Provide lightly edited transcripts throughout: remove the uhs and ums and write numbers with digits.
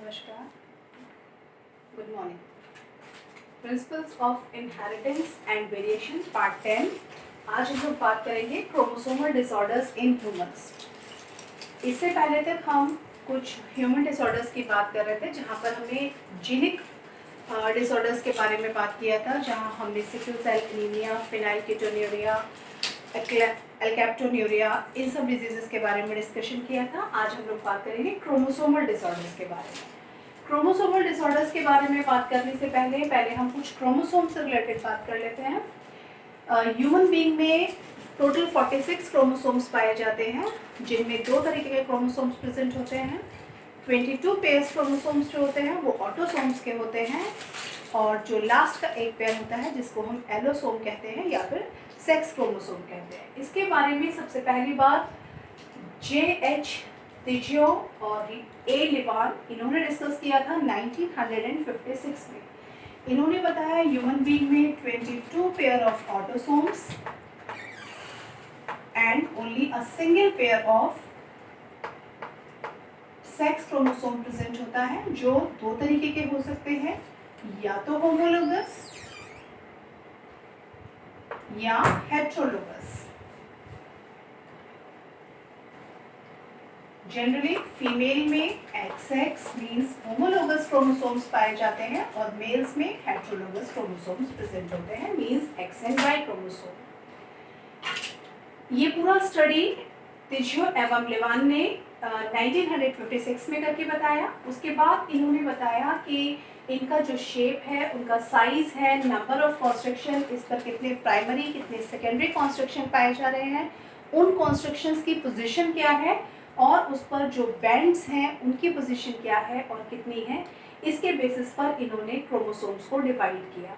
नमस्कार, good morning. Principles of inheritance and variation part 10। आज हम लोग बात करेंगे क्रोमोसोमल डिसऑर्डर्स इन ह्यूमंस। इससे पहले तक हम कुछ ह्यूमन डिसऑर्डर्स की बात कर रहे थे, जहाँ पर हमने जीनिक डिसऑर्डर्स के बारे में बात किया था, जहाँ हमने सिकल सेल एनीमिया, फेनाइलकेटोन्यूरिया, एल्कैप्टोन्यूरिया, इन सब डिजीजेस के बारे में डिस्कशन किया था। आज हम लोग बात करेंगे क्रोमोसोमल डिसऑर्डर्स के बारे में। क्रोमोसोमल डिसऑर्डर्स के बारे में बात करने से पहले हम कुछ क्रोमोसोम से रिलेटेड बात कर लेते हैं। ह्यूमन बीइंग में टोटल 46 क्रोमोसोम्स पाए जाते हैं, जिनमें दो तरीके के क्रोमोसोम्स प्रेजेंट होते हैं। 22 पेयर्स क्रोमोसोम्स जो होते हैं वो ऑटोसोम्स के होते हैं, और जो लास्ट का एक पेयर होता है जिसको हम एलोसोम कहते हैं या फिर सेक्स क्रोमोसोम कहते हैं। इसके बारे में सबसे पहली बात J.H. तिजियो और A. लिवान इन्होंने डिस्कस किया था 1956 में। इन्होंने बताया ह्यूमन बीइंग में 22 pair of autosomes and only a single pair of sex chromosome present होता है, जो दो तरीके के हो सकते हैं, या तो होमोलोगस या हेटेरोलोगस। जनरली फीमेल में XX मींस होमोलोगस क्रोमोसोम्स पाए जाते हैं, और मेल्स में हेटेरोलोगस क्रोमोसोम्स प्रेजेंट होते हैं, means X and Y chromosome. ये पूरा स्टडी तिजियो एवं लिवान ने 1956 में करके बताया। उसके बाद इन्होंने बताया कि इनका जो शेप है, उनका साइज है, नंबर ऑफ कॉन्स्ट्रक्शन, इस पर कितने प्राइमरी कितने सेकेंडरी कॉन्स्ट्रक्शन पाए जा रहे हैं, उन कॉन्स्ट्रक्शंस की पोजीशन क्या है, और उस पर जो बैंड्स हैं उनकी पोजीशन क्या है और कितनी है, इसके बेसिस पर इन्होंने क्रोमोसोम्स को डिवाइड किया।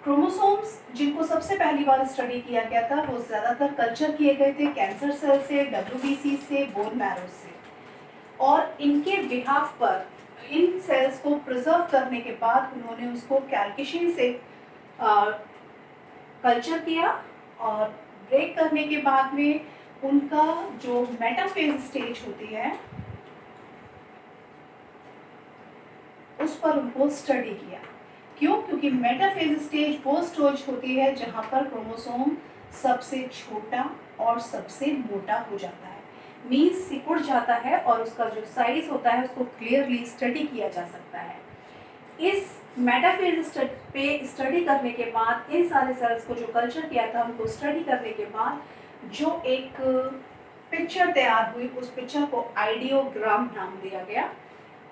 क्रोमोसोम्स जिनको सबसे पहली बार स्टडी किया गया था वो ज़्यादातर कल्चर किए गए थे कैंसर सेल से, WBC से, बोन मैरो से, और इनके बिहाफ पर इन सेल्स को प्रिजर्व करने के बाद उन्होंने उसको कैल्किशिन से कल्चर किया, और ब्रेक करने के बाद में उनका जो मेटाफेज स्टेज होती है उस पर उनको स्टडी किया। क्यों? क्योंकि मेटाफेज स्टेज वो स्टेज होती है जहाँ पर क्रोमोसोम सबसे छोटा और सबसे मोटा हो जाता है, मीन्स सिकुड़ जाता है, और उसका जो साइज होता है उसको क्लियरली स्टडी किया जा सकता है। इस मेटाफेज पे स्टडी करने के बाद इन सारे सेल्स को जो कल्चर किया था उनको स्टडी करने के बाद जो एक पिक्चर तैयार हुई, उस पिक्चर को आइडियोग्राम नाम दिया गया,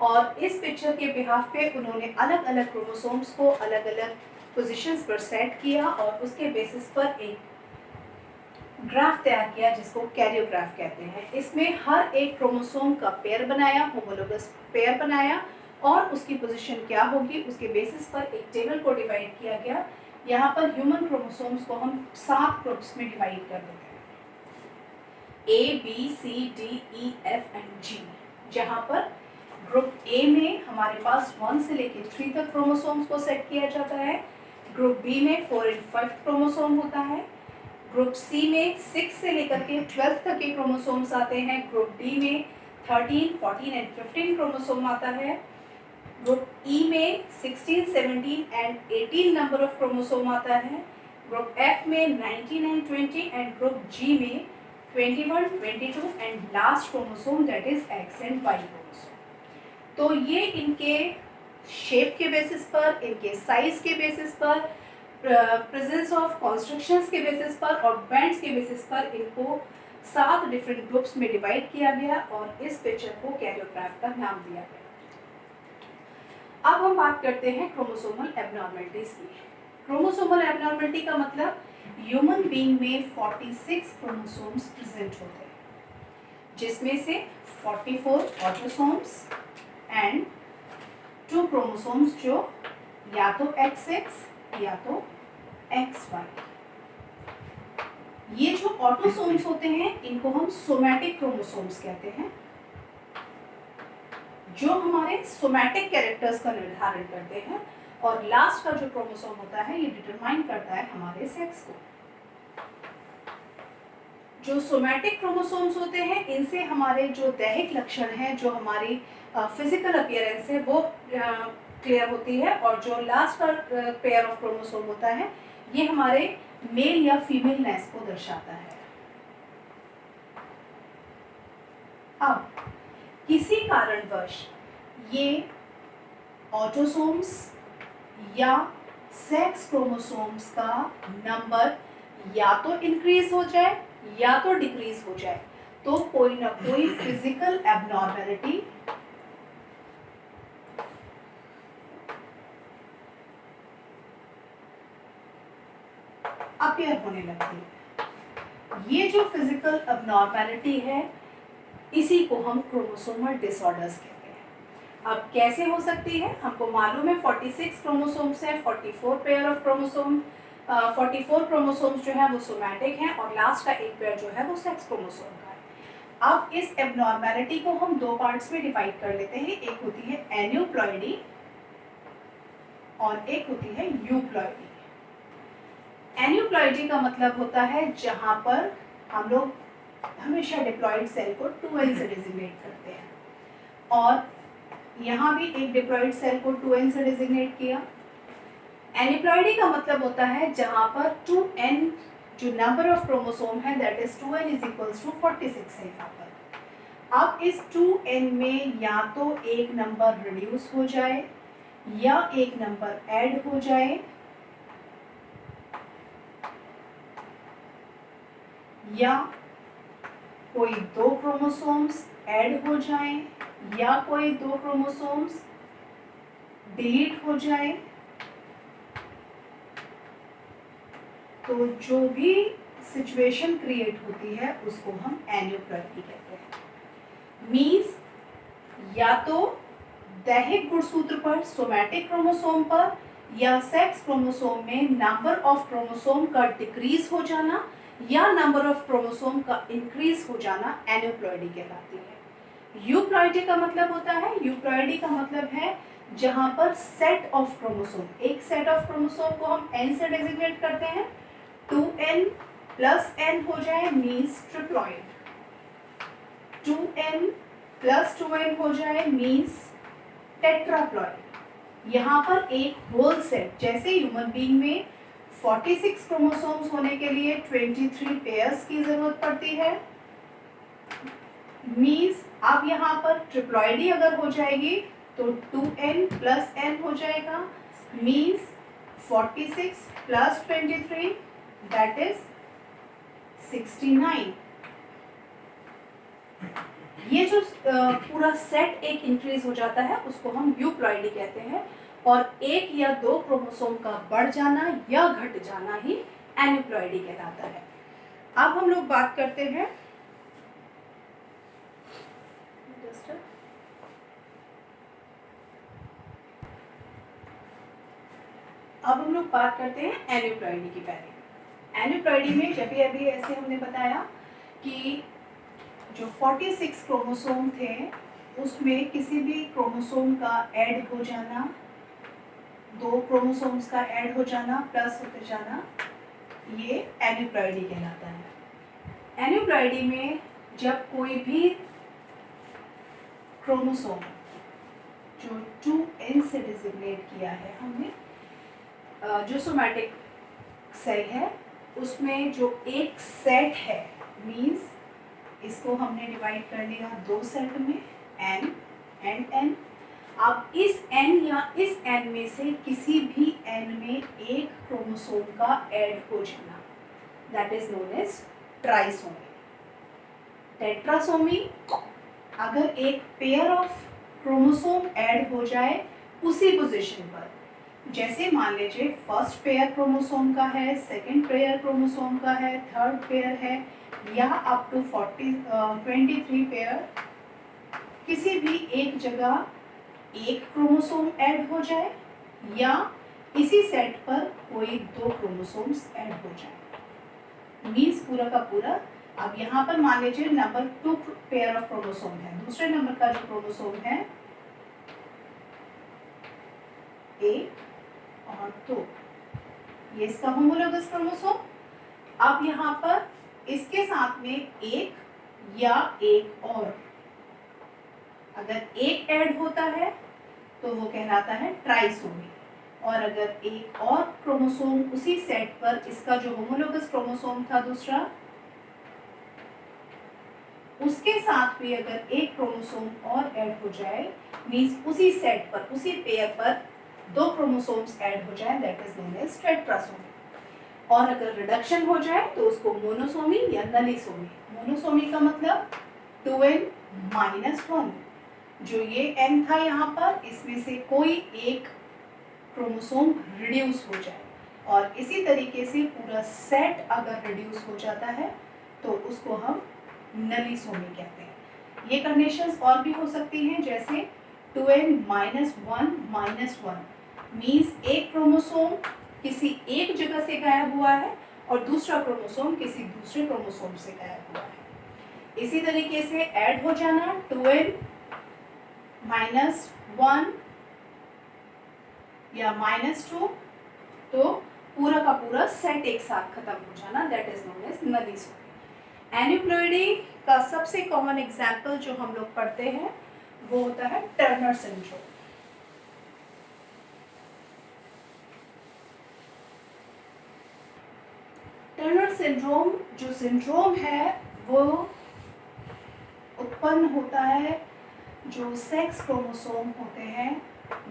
और इस पिक्चर के बिहाफ पे उन्होंने अलग अलग क्रोमोसोम्स को अलग अलग पोजीशंस पर सेट किया, और उसके बेसिस पर एक ग्राफ तैयार किया जिसको कैरियोग्राफ कहते हैं। इसमें हर एक क्रोमोसोम का पेयर बनाया, होमोलोगस पेयर बनाया, और उसकी पोजीशन क्या होगी उसके बेसिस पर एक टेबल को डिवाइड किया गया। यहाँ पर ह्यूमन क्रोमोसोम्स को हम 7 ग्रुप्स में डिवाइड कर देते हैं, A, B, C, D, E, F and G, जहाँ पर ग्रुप A में हमारे पास 1 से लेकर 3 तक क्रोमोसोम्स को सेट किया जाता है, ग्रुप B में 4 और 5 क्रोमोसोम होता है, ग्रुप C में 6 से लेकर के 12 तक के क्रोमोसोम्स आते हैं, ग्रुप D में 13, 14 एंड 15 क्रोमोसोम आता है, ग्रुप E में 16, 17 एंड 18 नंबर ऑफ क्रोमोसोम आता है, ग्रुप F में 19 एंड 20 एंड ग्रुप G में 21, 22 and last chromosome that is X and Y chromosome. तो ये इनके शेप के बेसिस पर, इनके साइज के बेसिस पर, प्रेजेंस ऑफ कॉन्स्ट्रक्शंस के बेसिस पर और बैंड्स के बेसिस पर इनको 7 डिफरेंट ग्रुप्स में डिवाइड किया गया, और इस पिक्चर को कैरियोग्राफ का नाम दिया गया। अब हम बात करते हैं क्रोमोसोमल एबनॉर्मलिटीज की। क्रोमोसोमल एबनॉर्मलिटी का मतलब ह्यूमन बीइंग में 46 क्रोमोसोम्स प्रेजेंट होते हैं, जिसमें से 44 ऑटोसोम्स एंड 2 क्रोमोसोम्स जो या तो XX या तो XY। ये जो ऑटोसोम्स होते हैं इनको हम सोमैटिक क्रोमोसोम्स कहते हैं, जो हमारे सोमैटिक कैरेक्टर्स का निर्धारण करते हैं, और लास्ट का जो क्रोमोसोम होता है ये डिटरमाइन करता है हमारे सेक्स को। जो सोमैटिक क्रोमोसोम्स होते हैं इनसे हमारे जो दैहिक लक्षण हैं, जो हमारी फिजिकल अपीयरेंस है वो क्लियर होती है, और जो लास्ट का पेयर ऑफ क्रोमोसोम होता है ये हमारे मेल या फीमेलनेस को दर्शाता है। अब किसी कारणवश ये ऑटोसोम्स या सेक्स क्रोमोसोम्स का नंबर या तो इंक्रीज हो जाए या तो डिक्रीज हो जाए, तो कोई ना कोई फिजिकल एबनॉर्मेलिटी अपीयर होने लगती है। ये जो फिजिकल एबनॉर्मेलिटी है इसी को हम क्रोमोसोमल डिसऑर्डर्स कहते हैं। अब कैसे हो सकती है, हमको मालूम है 46 क्रोमोसोम्स हैं, 44 पेयर ऑफ क्रोमोसोम, 44 क्रोमोसोम्स जो है वो सोमैटिक हैं और लास्ट का एक पेयर जो है वो सेक्स क्रोमोसोम का है। अब इस एबनॉर्मेलिटी को हम दो पार्ट्स में डिवाइड कर लेते हैं, एक होती है एन्यूप्लॉइडी और एक होती है यूप्लॉइडी। एन्यूप्लॉइडी का मतलब होता है जहां पर हम लोग हमेशा डिप्लॉइड सेल को 2n से डिजिग्नेट करते हैं, और यहाँ भी एक डिप्लॉइड सेल को 2n से डिजिग्नेट किया। एन्यूप्लॉइडी का मतलब होता है जहां पर 2n जो नंबर ऑफ क्रोमोसोम है that is 2n is equals to 46 है यहाँ पर। अब इस 2n में या तो एक नंबर रिड्यूस हो जाए या एक नंबर ऐड हो जाए, या कोई दो क्रोमोसोम्स ऐड हो जाएं या कोई दो क्रोमोसोम्स डिलीट हो जाए, तो जो भी सिचुएशन क्रिएट होती है उसको हम एन्यूप्लॉइडी कहते हैं। मीन्स या तो दैहिक गुणसूत्र पर सोमैटिक क्रोमोसोम पर या सेक्स क्रोमोसोम में नंबर ऑफ क्रोमोसोम का डिक्रीज हो जाना या नंबर ऑफ क्रोमोसोम का इंक्रीज हो जाना एन्यूप्लॉइडी कहलाती है। यूप्लॉइडी का मतलब होता है, यूप्लॉइडी का मतलब है जहां पर सेट ऑफ क्रोमोसोम, एक सेट ऑफ क्रोमोसोम को हम n से डेजिग्नेट करते हैं, 2n प्लस n हो जाए means triploid, 2n plus 2n हो जाए मीन्स टेट्राप्लॉइड। यहाँ पर एक होल सेट, जैसे ह्यूमन बीइंग में 46 क्रोमोसोम्स होने के लिए 23 पेयर्स की जरूरत पड़ती है, मीन्स अब यहाँ पर ट्रिप्लॉइडी अगर हो जाएगी तो 2n प्लस n हो जाएगा, मीन्स 46 प्लस 23 दैट इज 69। ये जो पूरा सेट एक इंक्रीज हो जाता है उसको हम यूप्लॉइडी कहते हैं, और एक या दो क्रोमोसोम का बढ़ जाना या घट जाना ही एन्यूप्लॉइडी कहलाता है। अब हम लोग बात करते हैं एन्यूप्लॉइडी की। पहले एन्यूप्लॉइडी में जब भी अभी ऐसे हमने बताया कि जो 46 क्रोमोसोम थे उसमें किसी भी क्रोमोसोम का ऐड हो जाना, दो क्रोमोसोम्स का ऐड हो जाना, प्लस होते जाना, ये एन्यूप्लॉइडी कहलाता है। एन्यूप्लॉइडी में जब कोई भी क्रोमोसोम जो 2n से डिजिग्नेट किया है हमने, जो सोमैटिक सेल है उसमें जो एक सेट है, मीन्स इसको हमने डिवाइड कर लिया दो सेट में, n एंड n। अब इस n या इस n में से किसी भी n में एक क्रोमोसोम का ऐड हो जाना that is known as trisomy. Tetrasomy अगर एक पेयर ऑफ क्रोमोसोम ऐड हो जाए उसी पोजीशन पर, जैसे मान लीजिए फर्स्ट पेयर क्रोमोसोम का है, सेकंड पेयर क्रोमोसोम का है, थर्ड पेयर है, या अप टू 23 पेयर, किसी भी एक जगह एक क्रोमोसोम ऐड हो जाए या इसी सेट पर कोई दो क्रोमोसोम्स ऐड हो जाए, मीन्स पूरा का पूरा। अब यहाँ पर मान लीजिए नंबर 2 पेयर ऑफ क्रोमोसोम है, दूसरे नंबर का जो क्रोमोसोम है 1 और 2, ये इसका होमोलोगस क्रोमोसोम। अब यहाँ पर इसके साथ में एक या एक और, अगर एक ऐड होता है तो वो कहलाता है ट्राइसोमी, और अगर एक और क्रोमोसोम उसी सेट पर, इसका जो होमोलोगस क्रोमोसोम था दूसरा, उसके साथ भी अगर एक क्रोमोसोम और ऐड हो जाए, मींस उसी सेट पर, उसी पेयर पर दो क्रोमोसोम्स ऐड हो जाए, that is known as tetrasomy. और अगर रिडक्शन हो जाए तो उसको मोनोसोमी या नलीसोमी। मोनोसोमी का मतलब 2n-1, जो ये n था यहाँ पर, इसमें से कोई एक क्रोमोसोम रिड्यूस हो जाए, और इसी तरीके से पूरा सेट अगर रिड्यूस हो जाता है तो उसको हम नलीसोमी कहते हैं। ये कंडीशंस और भी हो सकती हैं, जैसे 2n-1-1 मीन्स एक क्रोमोसोम किसी एक जगह से गायब हुआ है और दूसरा क्रोमोसोम किसी दूसरे क्रोमोसोम से गायब हुआ है। इसी तरीके से ऐड हो जाना 2n-1 या -2, तो पूरा का पूरा सेट एक साथ खत्म हो जाना, that is known as nullisomy. Aneuploidy का सबसे कॉमन एग्जाम्पल जो हम लोग पढ़ते हैं वो होता है टर्नर सिंड्रोम। टर्नर सिंड्रोम जो सिंड्रोम है वो उत्पन्न होता है जो सेक्स क्रोमोसोम होते हैं,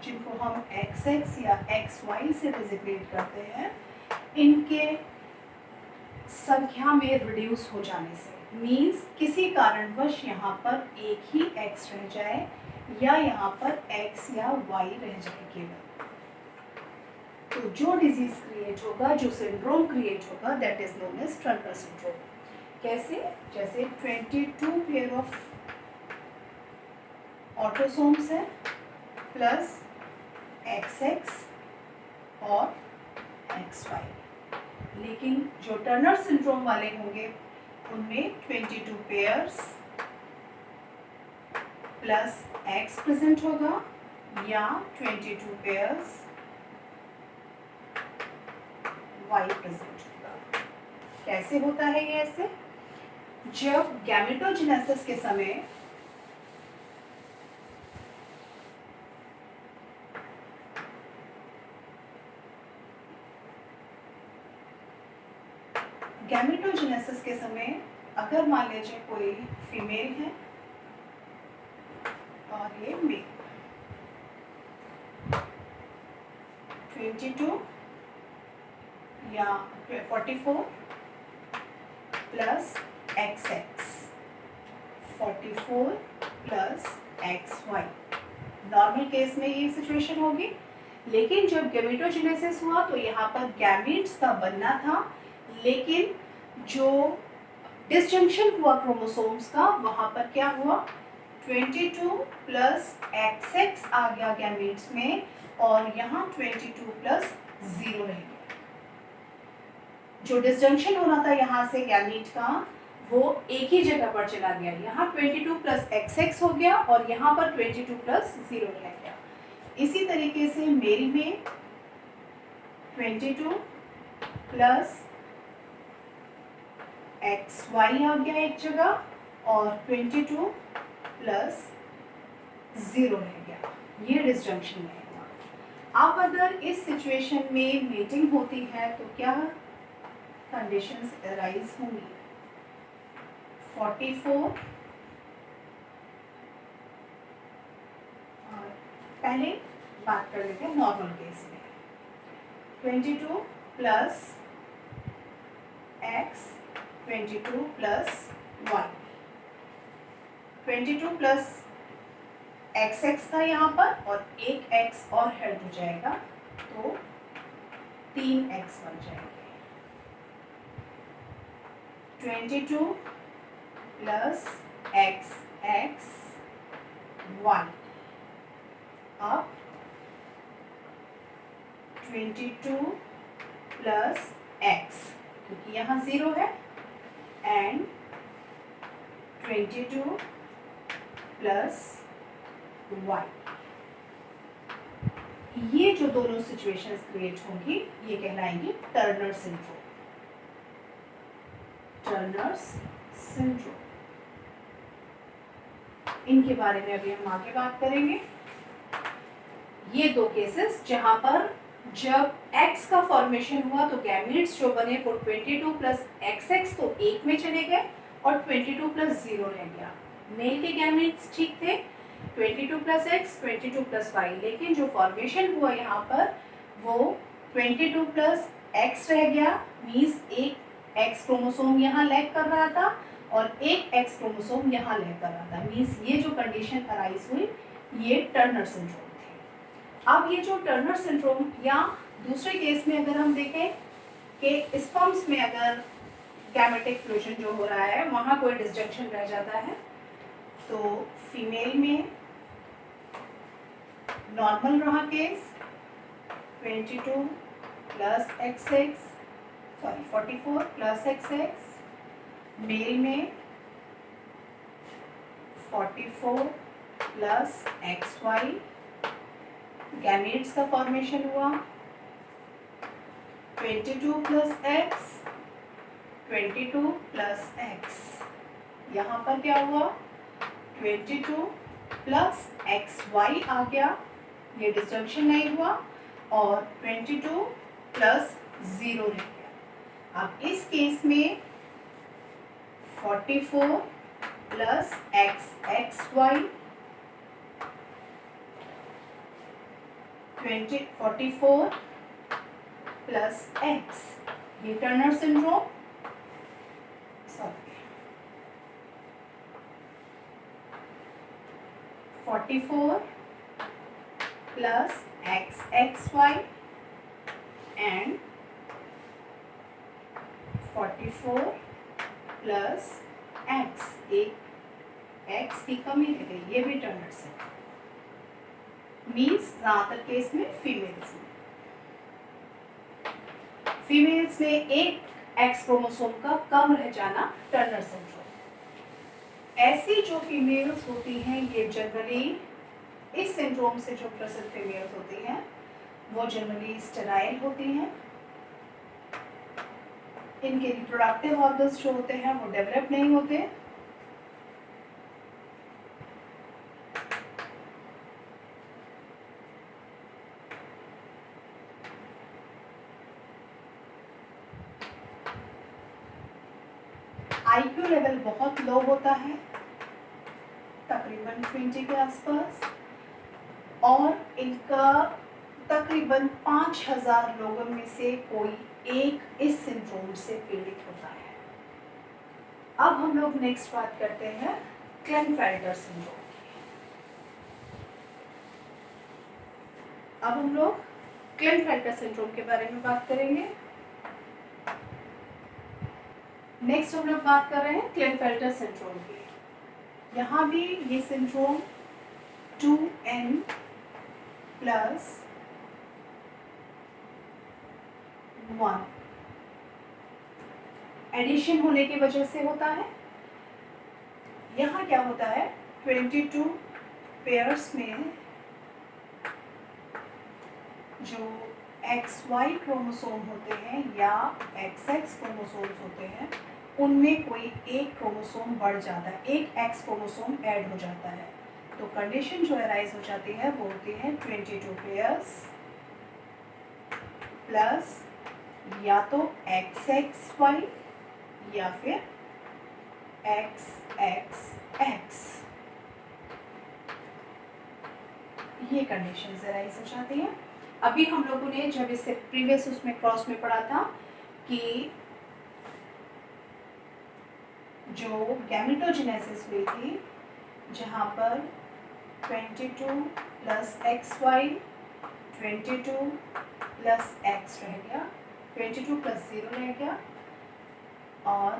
जिनको हम XX या XY से डिजिग्नेट करते हैं, इनके संख्या में रिड्यूस हो जाने से, मीन्स किसी कारणवश यहाँ पर एक ही X रह जाए या यहाँ पर X या Y रह जाए केवल, तो जो डिजीज क्रिएट होगा, जो सिंड्रोम क्रिएट होगा, that is known as Turner syndrome. कैसे? जैसे 22 पेयर ऑफ ऑटोसोम्स है प्लस XX और XY, लेकिन जो टर्नर सिंड्रोम वाले होंगे उनमें 22 पेयर्स प्लस X प्रेजेंट होगा या 22 पेयर्स Y प्रेजेंट होगा। कैसे होता है ये? ऐसे, जब गैमेटोजेनेसिस के समय अगर मान लीजिए कोई फीमेल है और ये मेल, 22 या 44 plus XX, 44 plus XY, normal case में ये सिचुएशन होगी। लेकिन जब गैमेटोजेनेसिस हुआ तो यहाँ पर गैमीट्स का बनना था, लेकिन जो डिसजंक्शन हुआ क्रोमोसोम्स का, वहाँ पर क्या हुआ, 22 प्लस XX आ गया गैमीट्स में, और यहाँ 22 प्लस 0 रह गया। जो डिसजंक्शन होना था यहाँ से गैमीट का, वो एक ही जगह पर चला गया, यहाँ 22 प्लस XX हो गया और यहाँ पर 22 प्लस 0 रह गया। इसी तरीके से मेल में 22 प्लस XY आ गया एक जगह और 22 प्लस 0 रह गया, ये डिसजंक्शन में हुआ। अब अगर इस सिचुएशन में मेटिंग होती है तो क्या कंडीशंस अराइज होंगी? 44, और पहले बात कर लेते हैं नॉर्मल केस में, 22 plus X, 22 plus Y, 22 plus XX था यहाँ पर और एक X और हेड हो जाएगा, तो 3X बन जाएंगे। 22 प्लस XX Y, अब 22 प्लस X, क्योंकि यहाँ 0 है, एंड 22 प्लस Y। ये जो दोनों सिचुएशंस क्रिएट होंगी ये कहलाएंगी टर्नर सिंड्रोम। Turners syndrome. इनके बारे में अभी हम आगे बात करेंगे। ये दो केसेस जहां पर जब X का फॉर्मेशन हुआ तो गैमीट्स जो बने वो 22 प्लस XX तो एक में चले गए और 22 प्लस 0 रह गया। मेल के गैमीट्स ठीक थे 22 प्लस X 22 प्लस Y, लेकिन जो फॉर्मेशन हुआ यहाँ पर वो 22 प्लस X रह गया। मीन्स एक X क्रोमोसोम यहाँ लैग कर रहा था और एक X क्रोमोसोम यहाँ लैग कर रहा था। मीन्स ये जो कंडीशन अराइज हुई ये टर्नर सिंड्रोम। अब ये जो टर्नर सिंड्रोम या दूसरे केस में अगर हम देखें कि स्पर्म्स में अगर गैमेटिक फ्यूजन जो हो रहा है वहाँ कोई डिसजंक्शन रह जाता है तो फीमेल में नॉर्मल रहा case 22 plus XX, sorry 44 plus XX, male में 44 प्लस XY, गैमेट्स का फॉर्मेशन हुआ 22 प्लस X 22 प्लस X। यहाँ पर क्या हुआ 22 प्लस XY आ गया, ये डिसजंक्शन नहीं हुआ और 22 प्लस 0 रह गया। अब इस केस में 44 प्लस XXY 44 प्लस X, ये Turner syndrome. Sorry 44 plus XXY and 44 plus X, एक X की कमी रह गई, ये भी टर्नर सिंड्रोम। मीन्स ज़्यादातर केस में फीमेल्स में एक एक्स क्रोमोसोम का कम रह जाना टर्नर सिंड्रोम। ऐसी जो फीमेल्स होती हैं ये जनरली इस सिंड्रोम से जो ग्रसित फीमेल्स होती हैं वो जनरली स्टेराइल होती हैं। इनके रिप्रोडक्टिव ऑर्गन्स जो होते हैं वो डेवलप नहीं होते। IQ लेवल बहुत लो होता है, तकरीबन 20 के आसपास, और इनका तकरीबन 5000 लोगों में से कोई एक इस सिंड्रोम से पीड़ित होता है। अब हम लोग नेक्स्ट बात करते हैं क्लेनफेल्टर सिंड्रोम की। अब हम लोग क्लेनफेल्टर सिंड्रोम के बारे में बात करेंगे। नेक्स्ट हम लोग बात कर रहे हैं क्लेनफेल्टर सिंड्रोम की। यहाँ भी ये सिंड्रोम 2n प्लस 1 एडिशन होने की वजह से होता है। यहाँ क्या होता है 22 पेयर्स में जो XY क्रोमोसोम होते हैं या XX क्रोमोसोम्स होते हैं उनमें कोई एक क्रोमोसोम बढ़ जाता है, एक X क्रोमोसोम ऐड हो जाता है। तो कंडीशन जो अराइज हो जाती है वो होती है 22 पेयर्स प्लस या तो XXY या फिर XXX, ये कंडीशन अराइज हो जाती हैं। अभी हम लोगों ने जब इससे प्रीवियस उसमें क्रॉस में पढ़ा था कि जो गैमेटोजेनेसिस हुई थी जहाँ पर 22 प्लस XY 22 प्लस X रह गया, 22 प्लस 0 रह गया और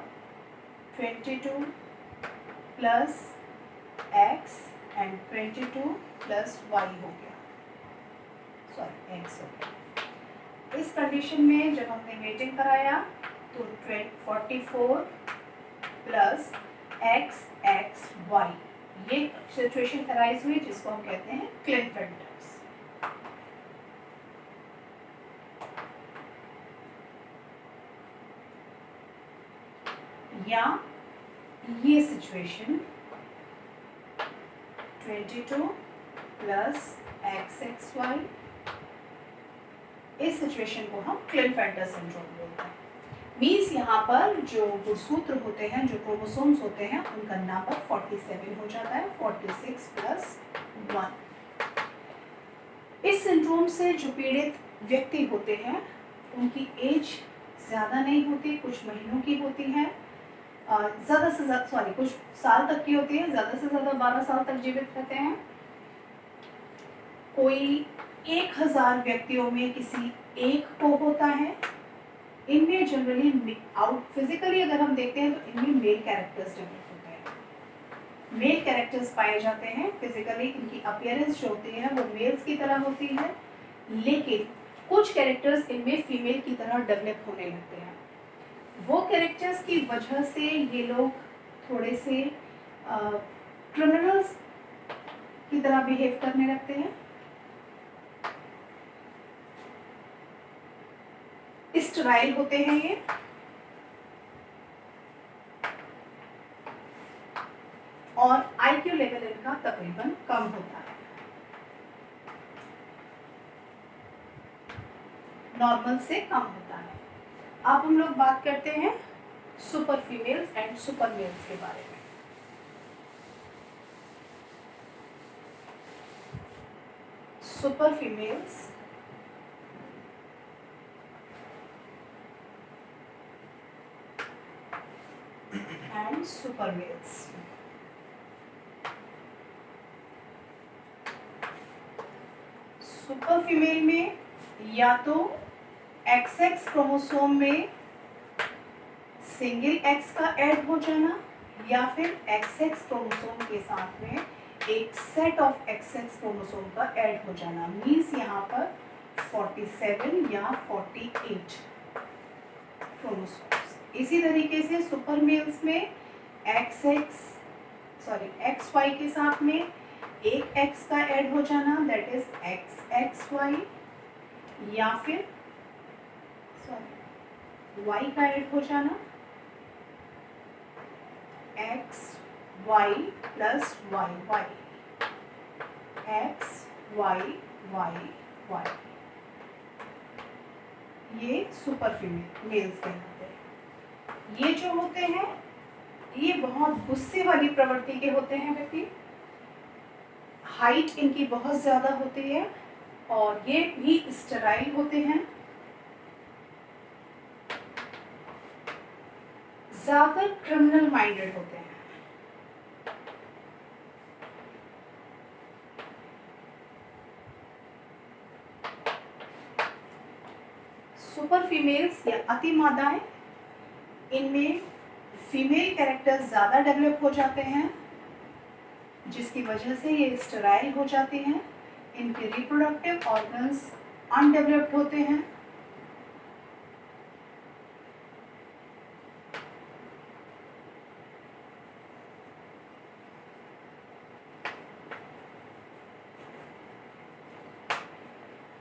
22 plus X and 22 plus Y हो गया, सॉरी X हो गया। इस कंडीशन में जब हमने वेटिंग कराया तो 44 प्लस XXY ये सिचुएशन अराइज हुई जिसको हम कहते हैं क्लेनफेल्टर्स। या ये सिचुएशन 22 प्लस XXY, इस सिचुएशन को हम क्लिनफेल्टर सिंड्रोम बोलते हैं। मीन्स यहाँ पर जो गुणसूत्र होते हैं, जो क्रोमोसोम्स होते हैं, उनका नंबर 47 हो जाता है, 46 प्लस 1। इस सिंड्रोम से जो पीड़ित व्यक्ति होते हैं उनकी एज ज़्यादा नहीं होती, कुछ महीनों की होती है, ज़्यादा से ज़्यादा कुछ साल तक की होती है, ज़्यादा से ज़्यादा 12 साल तक जीवित रहते हैं। कोई 1000 व्यक्तियों में किसी एक को होता है। इनमें जनरली फिजिकली अगर हम देखते हैं तो इनमें मेल कैरेक्टर्स डेवलप होते हैं, मेल कैरेक्टर्स पाए जाते हैं। फिजिकली इनकी अपीयरेंस जो होती है वो मेल्स की तरह होती है, लेकिन कुछ कैरेक्टर्स इनमें फीमेल की तरह डेवलप होने लगते हैं। वो कैरेक्टर्स की वजह से ये लोग थोड़े से क्रिमिनल्स की तरह बिहेव करने लगते हैं। स्टेराइल होते हैं ये, और आईक्यू लेवल इनका तकरीबन कम होता है, नॉर्मल से कम होता है। अब हम लोग बात करते हैं super females and super males के बारे में। Super females and super males. Super female में या तो XX क्रोमोसोम में सिंगल X का ऐड हो जाना, या फिर XX क्रोमोसोम के साथ में एक सेट ऑफ XX क्रोमोसोम का ऐड हो जाना। मीन्स यहाँ पर 47 या 48 क्रोमोसोम्स। इसी तरीके से सुपर मेल्स में XY के साथ में एक X का ऐड हो जाना, दैट इज XXY, या फिर Y का ऐड हो जाना, XY प्लस YY, XYYY। ये सुपर फीमेल मेल्स कहलाते हैं। ये जो होते हैं ये बहुत गुस्से वाली प्रवृत्ति के होते हैं व्यक्ति, हाइट इनकी बहुत ज़्यादा होती है, और ये भी स्टेराइल होते हैं, ज़्यादातर क्रिमिनल माइंडेड होते हैं। सुपर फीमेल्स या अति मादाएं, इनमें फीमेल कैरेक्टर्स ज़्यादा डेवलप हो जाते हैं, जिसकी वजह से ये स्टेराइल हो जाती हैं। इनके रिप्रोडक्टिव ऑर्गन्स अनडेवलप्ड होते हैं।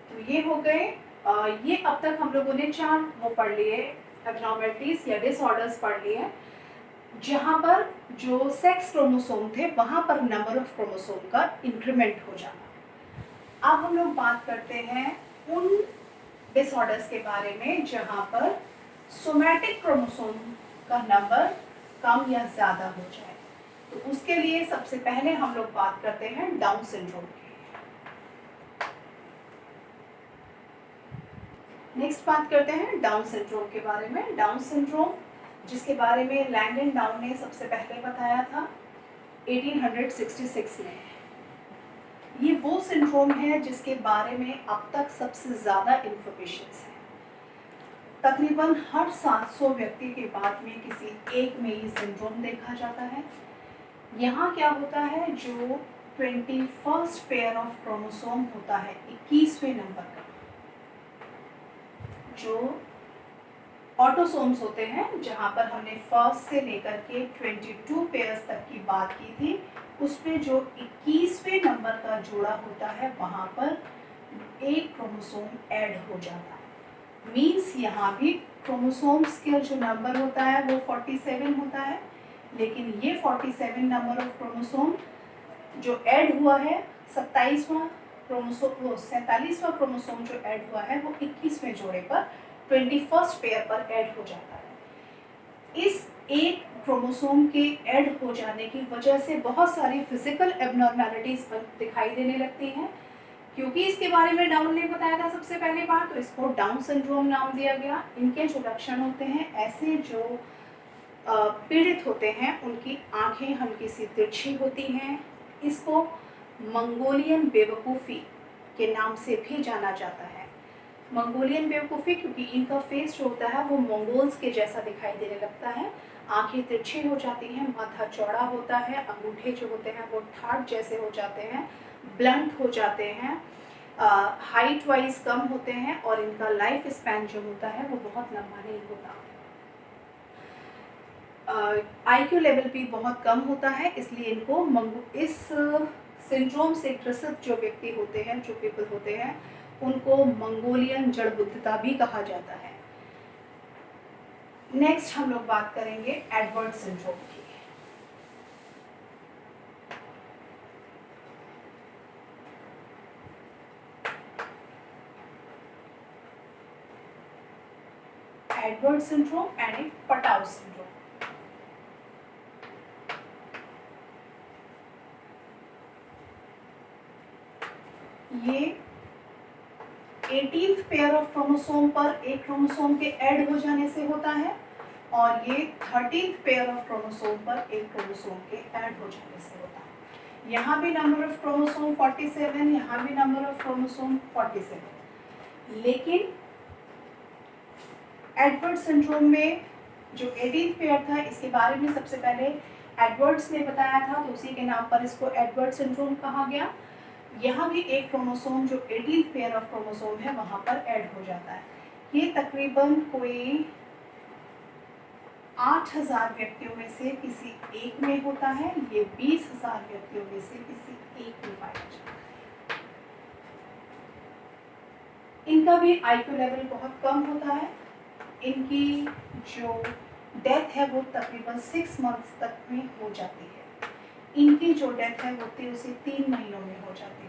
तो ये हो गए, ये अब तक हम लोगों ने 4 वो पढ़ लिए, एब्नॉर्मलिटीज या डिसऑर्डर्स पढ़ लिए, जहाँ पर जो सेक्स क्रोमोसोम थे वहाँ पर नंबर ऑफ क्रोमोसोम का इंक्रीमेंट हो जाना। अब हम लोग बात करते हैं उन डिसऑर्डर्स के बारे में जहाँ पर सोमैटिक क्रोमोसोम का नंबर कम या ज़्यादा हो जाए। तो उसके लिए सबसे पहले हम लोग बात करते हैं डाउन सिंड्रोम की। नेक्स्ट बात करते हैं डाउन सिंड्रोम के बारे में। डाउन सिंड्रोम, जिसके बारे में लैंगडन डाउन ने सबसे पहले बताया था 1866 में। ये वो सिंड्रोम है जिसके बारे में अब तक सबसे ज़्यादा इंफॉर्मेशन है। तकरीबन हर 700 व्यक्ति के बाद में किसी एक में ये सिंड्रोम देखा जाता है। यहाँ क्या होता है, जो 21st पेयर ऑफ क्रोमोसोम होता है, 21वें नंबर का, जो ऑटोसोम्स होते हैं, जहाँ पर हमने फर्स्ट से लेकर के 22 पेयर्स तक की बात की थी, उसमें जो 21वें नंबर का जोड़ा होता है वहाँ पर एक क्रोमोसोम ऐड हो जाता है। मीन्स यहाँ भी क्रोमोसोम्स का जो नंबर होता है वो 47 होता है, लेकिन ये 47 नंबर ऑफ क्रोमोसोम जो ऐड हुआ है 27वां क्रोमोसोम, वो 47वां क्रोमोसोम जो ऐड हुआ है वो 21वें जोड़े पर 21st पेयर पर ऐड हो जाता है। इस एक क्रोमोसोम के ऐड हो जाने की वजह से बहुत सारी फिजिकल एबनॉर्मेलिटीज दिखाई देने लगती हैं। क्योंकि इसके बारे में डाउन ने बताया था सबसे पहली बार, तो इसको डाउन सिंड्रोम नाम दिया गया। इनके जो लक्षण होते हैं, ऐसे जो पीड़ित होते हैं उनकी आंखें हल्की सी तिरछी होती हैं। इसको मंगोलियन बेवकूफ़ी के नाम से भी जाना जाता है। मंगोलियन बेवकूफ़ी क्योंकि इनका फेस जो होता है वो मंगोल्स के जैसा दिखाई देने लगता है। आंखें तिरछी हो जाती हैं, माथा चौड़ा होता है, अंगूठे जो होते हैं वो ठाट जैसे हो जाते हैं, ब्लंट हो जाते हैं, हाइट वाइज कम होते हैं, और इनका लाइफ स्पैन जो होता है वो बहुत लंबा नहीं होता। IQ लेवल भी बहुत कम होता है, इसलिए इनको इस सिंड्रोम से ग्रसित जो व्यक्ति होते हैं, जो पीपल होते हैं, उनको मंगोलियन जड़ बुद्धिता भी कहा जाता है। नेक्स्ट हम लोग बात करेंगे एडवर्ड सिंड्रोम की। एडवर्ड सिंड्रोम एंड एक पटाउ सिंड्रोम। ये 18th पेयर ऑफ क्रोमोसोम पर एक क्रोमोसोम के ऐड हो जाने से होता है, और ये 13th पेयर ऑफ क्रोमोसोम पर एक क्रोमोसोम के ऐड हो जाने से होता है। यहाँ भी नंबर ऑफ क्रोमोसोम 47, यहाँ भी नंबर ऑफ क्रोमोसोम 47। लेकिन एडवर्ड सिंड्रोम में जो 18th पेयर था, इसके बारे में सबसे पहले एडवर्ड्स ने बताया था, तो उसी के नाम पर इसको एडवर्ड सिंड्रोम कहा गया। यहाँ भी एक क्रोमोसोम जो 18th पेयर ऑफ क्रोमोसोम है वहाँ पर ऐड हो जाता है। ये तकरीबन कोई 8000 व्यक्तियों में से किसी एक में होता है, ये 20,000 व्यक्तियों में से किसी एक में पाया जाता है। इनका भी IQ लेवल बहुत कम होता है। इनकी जो डेथ है वो तकरीबन 6 मंथ्स तक में हो जाती है। इनकी जो डेथ है वो 3 महीनों में हो जाती है।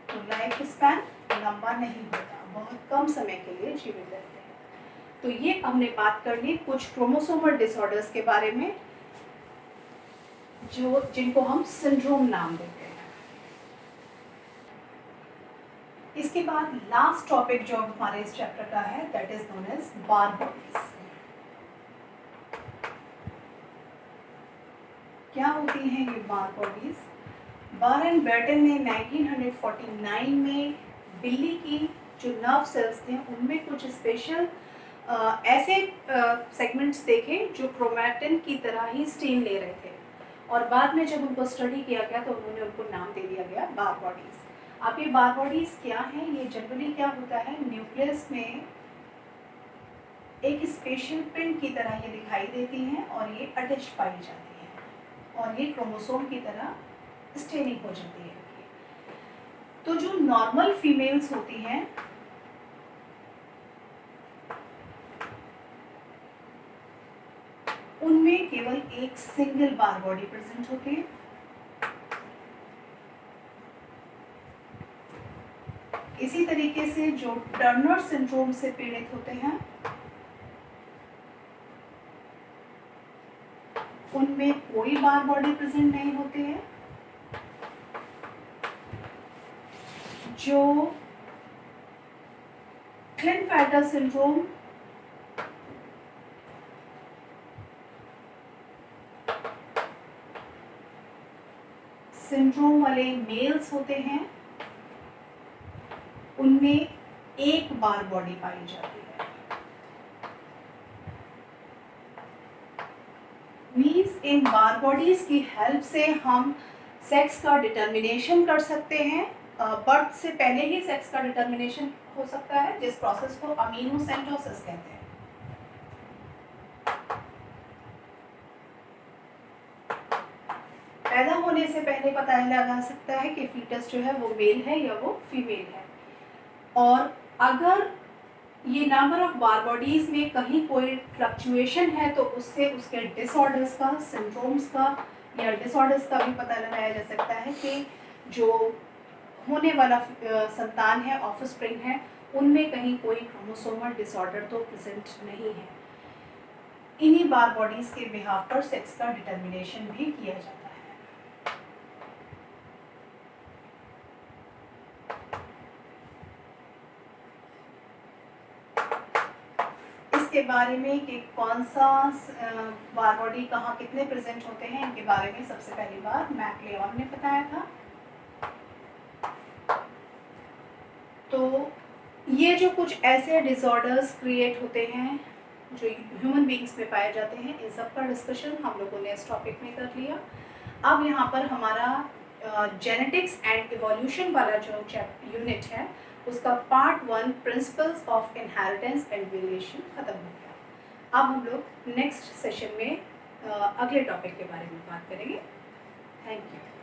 तो लाइफ स्पैन लंबा नहीं होता, बहुत कम समय के लिए जीवित रहते हैं। तो ये हमने बात कर ली कुछ क्रोमोसोमल डिसऑर्डर्स के बारे में, जिनको हम सिंड्रोम नाम देते हैं। इसके बाद लास्ट टॉपिक जो हमारे इस चैप्टर का है, that is known as Barr bodies. क्या होती हैं ये बार बॉडीज? बार एंड बेर्टन ने 1949 में बिल्ली की जो नर्व सेल्स थे उनमें कुछ स्पेशल ऐसे सेगमेंट्स देखे जो क्रोमैटिन की तरह ही स्टेन ले रहे थे, और बाद में जब उनको स्टडी किया गया तो उन्होंने उनको नाम दे दिया गया बार बॉडीज। अब ये बार बॉडीज क्या हैं? ये जनरली क्या होता है, न्यूक्लियस में एक स्पेशल पिन की तरह ये दिखाई देती हैं और ये अटैच्ड पाई जाती हैं, और ये क्रोमोसोम की तरह स्टेनिंग हो जाती है। तो जो नॉर्मल फीमेल्स होती हैं उनमें केवल एक सिंगल बार बॉडी प्रेजेंट होती है। इसी तरीके से जो टर्नर सिंड्रोम से पीड़ित होते हैं उनमें कोई बार बॉडी प्रेजेंट नहीं होती है। जो क्लिनफेल्टर सिंड्रोम वाले मेल्स होते हैं उनमें एक बार बॉडी पाई जाती है। मीन्स इन बार बॉडीज की हेल्प से हम सेक्स का डिटर्मिनेशन कर सकते हैं। बर्थ से पहले ही सेक्स का डिटर्मिनेशन हो सकता है, जिस प्रोसेस को अमीनोसेंटोसिस कहते हैं। पैदा होने से पहले पता लगा सकता है कि फीटस जो है वो मेल है या वो फीमेल है। और अगर ये नंबर ऑफ बार बॉडीज में कहीं कोई फ्लक्चुएशन है तो उससे उसके डिसऑर्डर्स का, सिंड्रोम्स का या डिसऑर्डर्स का भी पता लगाया जा सकता है कि जो होने वाला संतान है, ऑफस्प्रिंग है, उनमें कहीं कोई क्रोमोसोमल डिसऑर्डर तो प्रेजेंट नहीं है। इन्हीं बार बॉडीज के बिहाफ पर सेक्स का डिटर्मिनेशन भी किया जाता है। इसके बारे में कि कौन सा बार बॉडी कहाँ कितने प्रेजेंट होते हैं, इनके बारे में सबसे पहली बार मैक्लेऑन ने बताया था। तो ये जो कुछ ऐसे डिसऑर्डर्स क्रिएट होते हैं जो ह्यूमन बींग्स में पाए जाते हैं, इन सब का डिस्कशन हम लोगों ने इस टॉपिक में कर लिया। अब यहाँ पर हमारा जेनेटिक्स एंड इवोल्यूशन वाला जो यूनिट है उसका part 1 principles of inheritance and variation ख़त्म हो गया। अब हम लोग नेक्स्ट सेशन में अगले टॉपिक के बारे में बात करेंगे। Thank you.